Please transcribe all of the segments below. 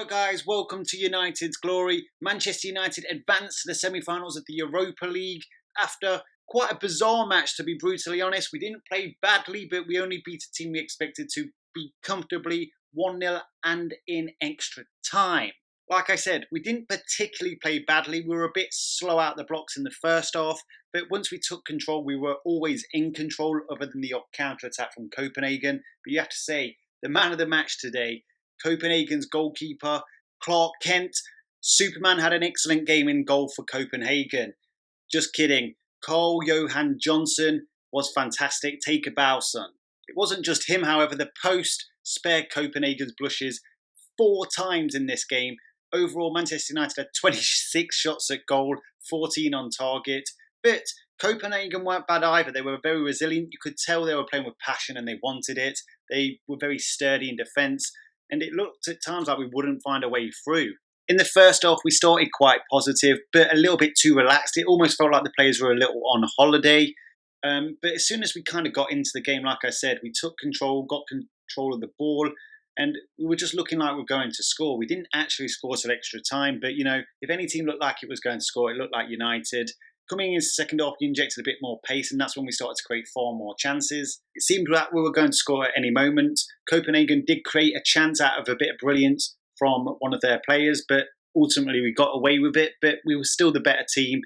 Hello guys, welcome to United's glory. Manchester United advanced to the semi-finals of the Europa League after quite a bizarre match, to be brutally honest. We didn't play badly, but we only beat a team we expected to beat comfortably 1-0 and in extra time. Like I said, we didn't particularly play badly. We were a bit slow out the blocks in the first half, but once we took control, we were always in control other than the odd counter-attack from Copenhagen. But you have to say, the man of the match today, Copenhagen's goalkeeper, Clark Kent. Superman had an excellent game in goal for Copenhagen. Just kidding. Carl Johan Johnson was fantastic. Take a bow, son. It wasn't just him, however. The post spared Copenhagen's blushes 4 times in this game. Overall, Manchester United had 26 shots at goal, 14 on target. But Copenhagen weren't bad either. They were very resilient. You could tell they were playing with passion and they wanted it. They were very sturdy in defence. And it looked at times like we wouldn't find a way through. In the first half, we started quite positive, but a little bit too relaxed. It almost felt like the players were a little on holiday. But as soon as we kind of got into the game, like I said, we took control, got control of the ball, and we were just looking like we were going to score. We didn't actually score till extra time, but, if any team looked like it was going to score, it looked like United. Coming into the second half, we injected a bit more pace, and that's when we started to create far more chances. It seemed that we were going to score at any moment. Copenhagen did create a chance out of a bit of brilliance from one of their players, but ultimately we got away with it, but we were still the better team.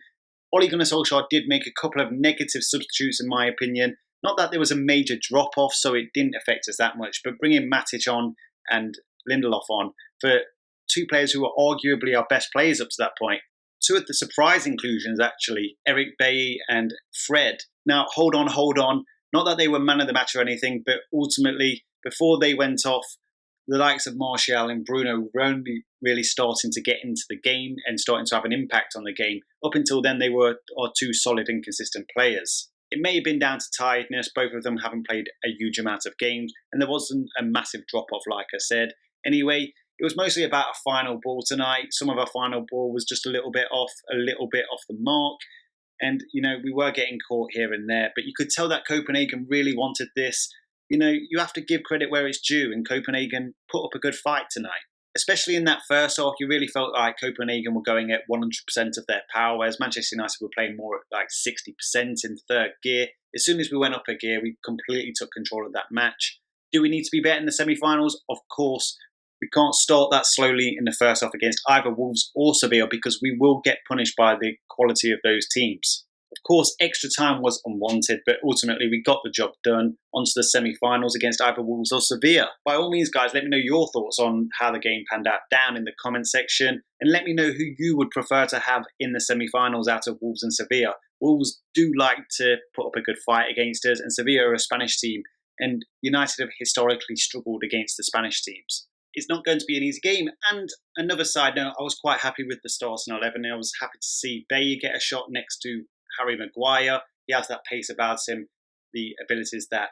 Ole Gunnar Solskjaer did make a couple of negative substitutes, in my opinion. Not that there was a major drop-off, so it didn't affect us that much, but bringing Matic on and Lindelof on for 2 players who were arguably our best players up to that point. 2 of the surprise inclusions, actually, Eric Bailly and Fred. Now, hold on. Not that they were man of the match or anything, but ultimately, before they went off, the likes of Martial and Bruno were only really starting to get into the game and starting to have an impact on the game. Up until then, they were our 2 solid and consistent players. It may have been down to tiredness. Both of them haven't played a huge amount of games, and there wasn't a massive drop-off, like I said. Anyway, it was mostly about a final ball tonight. Some of our final ball was just a little bit off the mark. And, we were getting caught here and there. But you could tell that Copenhagen really wanted this. You have to give credit where it's due. And Copenhagen put up a good fight tonight. Especially in that first half, you really felt like Copenhagen were going at 100% of their power, whereas Manchester United were playing more at like 60% in third gear. As soon as we went up a gear, we completely took control of that match. Do we need to be better in the semi-finals? Of course. We can't start that slowly in the first half against either Wolves or Sevilla because we will get punished by the quality of those teams. Of course, extra time was unwanted, but ultimately we got the job done onto the semi-finals against either Wolves or Sevilla. By all means, guys, let me know your thoughts on how the game panned out down in the comment section, and let me know who you would prefer to have in the semi-finals out of Wolves and Sevilla. Wolves do like to put up a good fight against us, and Sevilla are a Spanish team, and United have historically struggled against the Spanish teams. It's not going to be an easy game. And another side note, I was quite happy with the starting 11. I was happy to see Bailly get a shot next to Harry Maguire. He has that pace about him, the abilities that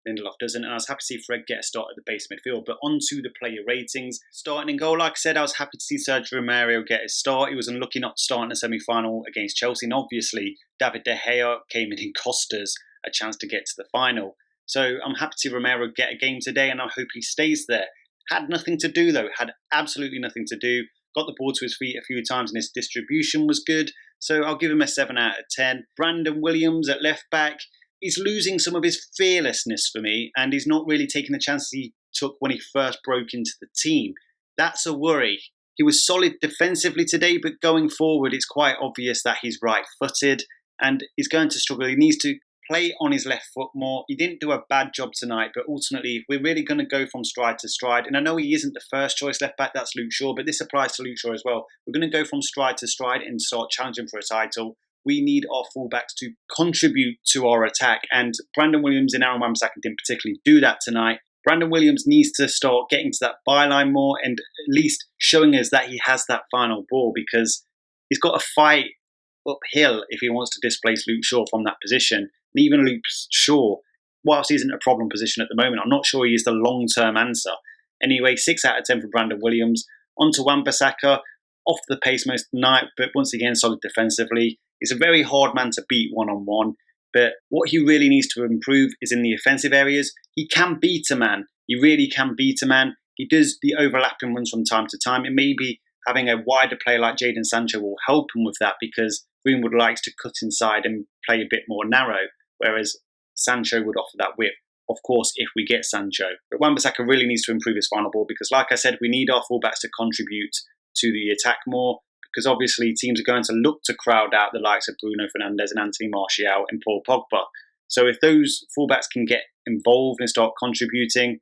Lindelof doesn't. And I was happy to see Fred get a start at the base midfield. But on to the player ratings. Starting in goal, like I said, I was happy to see Sergio Romero get his start. He was unlucky not to start in the semi-final against Chelsea. And obviously, David De Gea came in and cost us a chance to get to the final. So I'm happy to see Romero get a game today, and I hope he stays there. Had nothing to do, though. Had absolutely nothing to do. Got the ball to his feet a few times, and his distribution was good. So I'll give him a 7 out of 10. Brandon Williams at left back. He's losing some of his fearlessness for me, and he's not really taking the chances he took when he first broke into the team. That's a worry. He was solid defensively today, but going forward, it's quite obvious that he's right-footed, and he's going to struggle. He needs to play on his left foot more. He didn't do a bad job tonight, but ultimately, if we're really going to go from stride to stride, and I know he isn't the first choice left back, that's Luke Shaw, but this applies to Luke Shaw as well. We're going to go from stride to stride and start challenging for a title. We need our fullbacks to contribute to our attack, and Brandon Williams and Aaron Wan-Bissaka didn't particularly do that tonight. Brandon Williams needs to start getting to that byline more and at least showing us that he has that final ball, because he's got to fight uphill if he wants to displace Luke Shaw from that position. And even Luke Shaw, whilst he isn't a problem position at the moment, I'm not sure he is the long-term answer. Anyway, 6 out of 10 for Brandon Williams. On to Wan-Bissaka, off the pace most of the night, but once again, solid defensively. He's a very hard man to beat one-on-one, but what he really needs to improve is in the offensive areas. He can beat a man. He really can beat a man. he does the overlapping runs from time to time. And maybe having a wider player like Jadon Sancho will help him with that, because Greenwood likes to cut inside and play a bit more narrow, whereas Sancho would offer that width. Of course, if we get Sancho. But Wan-Bissaka really needs to improve his final ball, because like I said, we need our fullbacks to contribute to the attack more, because obviously teams are going to look to crowd out the likes of Bruno Fernandes and Anthony Martial and Paul Pogba. So if those fullbacks can get involved and start contributing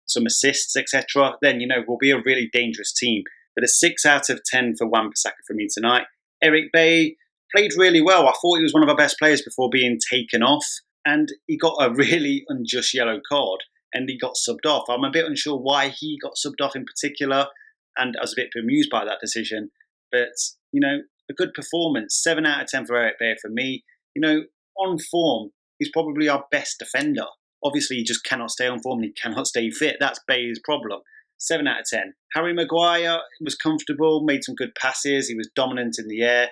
some assists, etc., then, we'll be a really dangerous team. But a 6 out of 10 for Wan-Bissaka for me tonight. Eric Bailly played really well. I thought he was one of our best players before being taken off, and he got a really unjust yellow card and he got subbed off. I'm a bit unsure why he got subbed off in particular, and I was a bit bemused by that decision. But, a good performance. 7 out of 10 for Eric Bailly for me. On form, he's probably our best defender. Obviously, he just cannot stay on form and he cannot stay fit. That's Bailly's problem. 7 out of 10. Harry Maguire was comfortable, made some good passes. He was dominant in the air.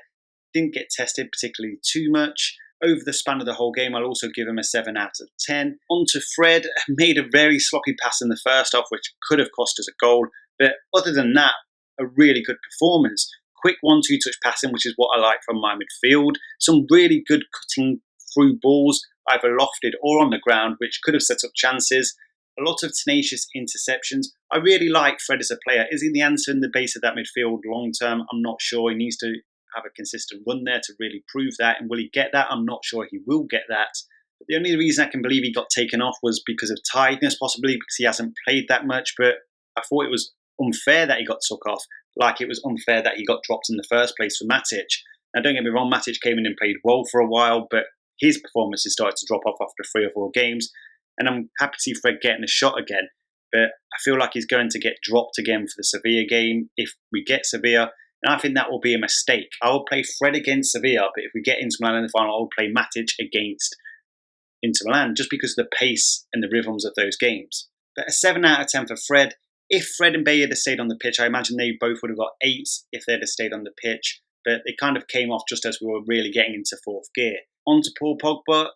Didn't get tested particularly too much. Over the span of the whole game, I'll also give him a 7 out of 10. On to Fred. Made a very sloppy pass in the first half, which could have cost us a goal. But other than that, a really good performance. Quick 1-2 touch passing, which is what I like from my midfield. Some really good cutting through balls, either lofted or on the ground, which could have set up chances. A lot of tenacious interceptions. I really like Fred as a player. Is he the answer in the base of that midfield long term? I'm not sure. He needs to have a consistent run there to really prove that. And will he get that? I'm not sure he will get that. But the only reason I can believe he got taken off was because of tiredness, possibly because he hasn't played that much. But I thought it was unfair that he got took off, like it was unfair that he got dropped in the first place for Matic. Now, don't get me wrong, Matic came in and played well for a while, but his performances started to drop off after 3 or 4 games. And I'm happy to see Fred getting a shot again. But I feel like he's going to get dropped again for the Sevilla game if we get Sevilla. And I think that will be a mistake. I will play Fred against Sevilla, but if we get Inter Milan in the final, I will play Matic against Inter Milan, just because of the pace and the rhythms of those games. But a 7 out of 10 for Fred. If Fred and Bailly had stayed on the pitch, I imagine they both would have got 8s if they'd have stayed on the pitch. But they kind of came off just as we were really getting into 4th gear. On to Paul Pogba.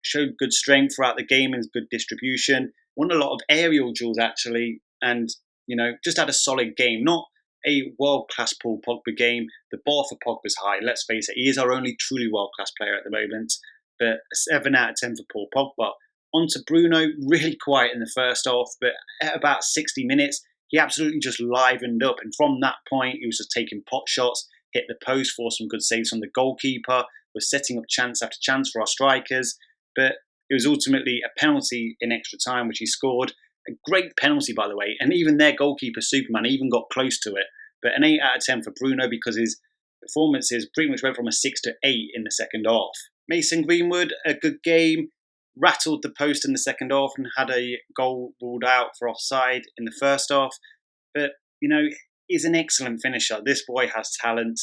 Showed good strength throughout the game and good distribution. Won a lot of aerial duels, actually. And, just had a solid game. Not a world-class Paul Pogba game. The bar for Pogba's high. Let's face it, he is our only truly world-class player at the moment. But a 7 out of 10 for Paul Pogba. On to Bruno, really quiet in the first half, but at about 60 minutes, he absolutely just livened up. And from that point, he was just taking pot shots, hit the post, forced some good saves from the goalkeeper, was setting up chance after chance for our strikers. But it was ultimately a penalty in extra time, which he scored. A great penalty, by the way. And even their goalkeeper, Superman, even got close to it. But an 8 out of 10 for Bruno, because his performances pretty much went from a 6 to 8 in the second half. Mason Greenwood, a good game. Rattled the post in the second half and had a goal ruled out for offside in the first half. But, he's an excellent finisher. This boy has talent.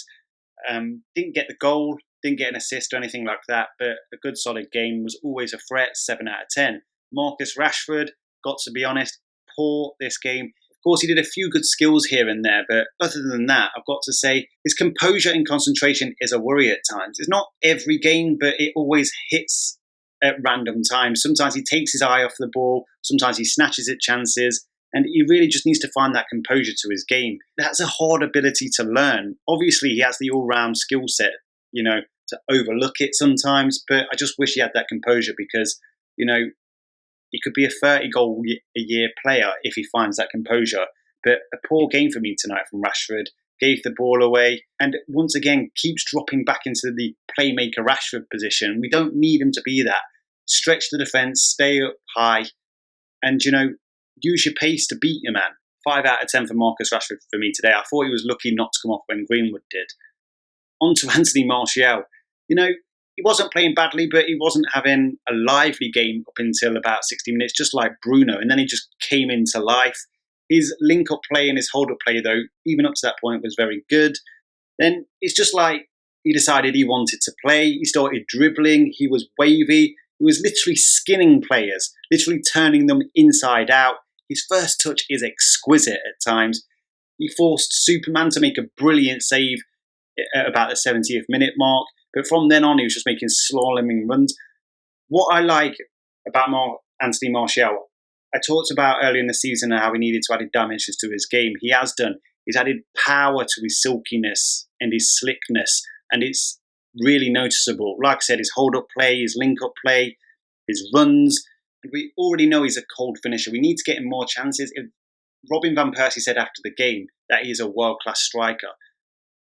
Didn't get the goal, didn't get an assist or anything like that, but a good solid game, was always a threat, 7 out of 10. Marcus Rashford, got to be honest, poor this game. Of course, he did a few good skills here and there, but other than that, I've got to say, his composure and concentration is a worry at times. It's not every game, but it always hits at random times. Sometimes he takes his eye off the ball, sometimes he snatches at chances, and he really just needs to find that composure to his game. That's a hard ability to learn. Obviously, he has the all-round skill set, to overlook it sometimes, but I just wish he had that composure, because, he could be a 30-goal-a-year player if he finds that composure. But a poor game for me tonight from Rashford. Gave the ball away, and once again keeps dropping back into the playmaker Rashford position. We don't need him to be that. Stretch the defence, stay up high, and use your pace to beat your man. 5 out of 10 for Marcus Rashford for me today. I thought he was lucky not to come off when Greenwood did. On to Anthony Martial. He wasn't playing badly, but he wasn't having a lively game up until about 60 minutes, just like Bruno, and then he just came into life. His link-up play and his hold-up play, though, even up to that point, was very good. Then it's just like he decided he wanted to play. He started dribbling. He was wavy. He was literally skinning players, literally turning them inside out. His first touch is exquisite at times. He forced Superman to make a brilliant save at about the 70th minute mark. But from then on, he was just making slaloming runs. What I like about Anthony Martial, I talked about earlier in the season how he needed to add dimensions to his game. He has done. He's added power to his silkiness and his slickness, and it's really noticeable. Like I said, his hold-up play, his link-up play, his runs. We already know he's a cold finisher. We need to get him more chances. If Robin Van Persie said after the game that he is a world-class striker.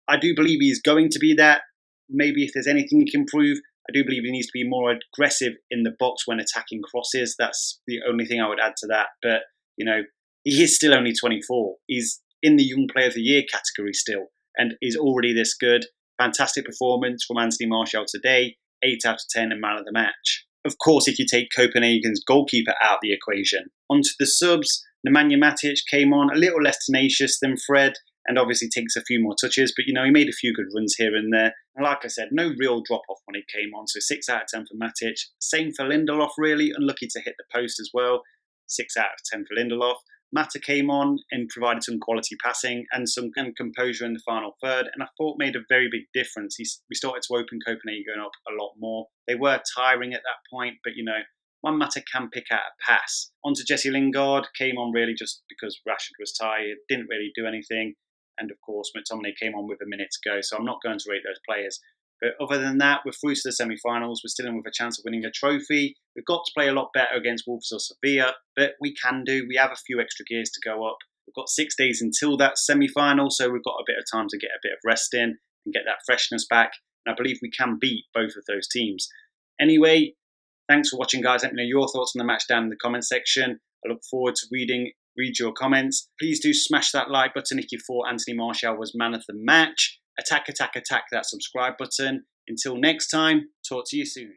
I do believe he's going to be that. Maybe if there's anything he can prove, I do believe he needs to be more aggressive in the box when attacking crosses. That's the only thing I would add to that. But, he is still only 24. He's in the Young Player of the Year category still and is already this good. Fantastic performance from Anthony Martial today. 8 out of 10 and man of the match. Of course, if you take Copenhagen's goalkeeper out of the equation. Onto the subs, Nemanja Matic came on a little less tenacious than Fred and obviously takes a few more touches, but he made a few good runs here and there. And like I said, no real drop-off when he came on, so 6 out of 10 for Matic. Same for Lindelof, really, unlucky to hit the post as well. 6 out of 10 for Lindelof. Mata came on and provided some quality passing and some composure in the final third, and I thought made a very big difference. We started to open Copenhagen up a lot more. They were tiring at that point, but one Mata can pick out a pass. Onto Jesse Lingard, came on really just because Rashford was tired, didn't really do anything. And of course, McTominay came on with a minute to go, so I'm not going to rate those players. But other than that, we're through to the semi-finals. We're still in with a chance of winning a trophy. We've got to play a lot better against Wolves or Sevilla, but we can do. We have a few extra gears to go up. We've got 6 days until that semi-final, so we've got a bit of time to get a bit of rest in and get that freshness back. And I believe we can beat both of those teams. Anyway, thanks for watching, guys. Let me know your thoughts on the match down in the comment section. I look forward to read your comments. Please do smash that like button if you thought Anthony Martial was man of the match. Attack that subscribe button. Until next time, talk to you soon.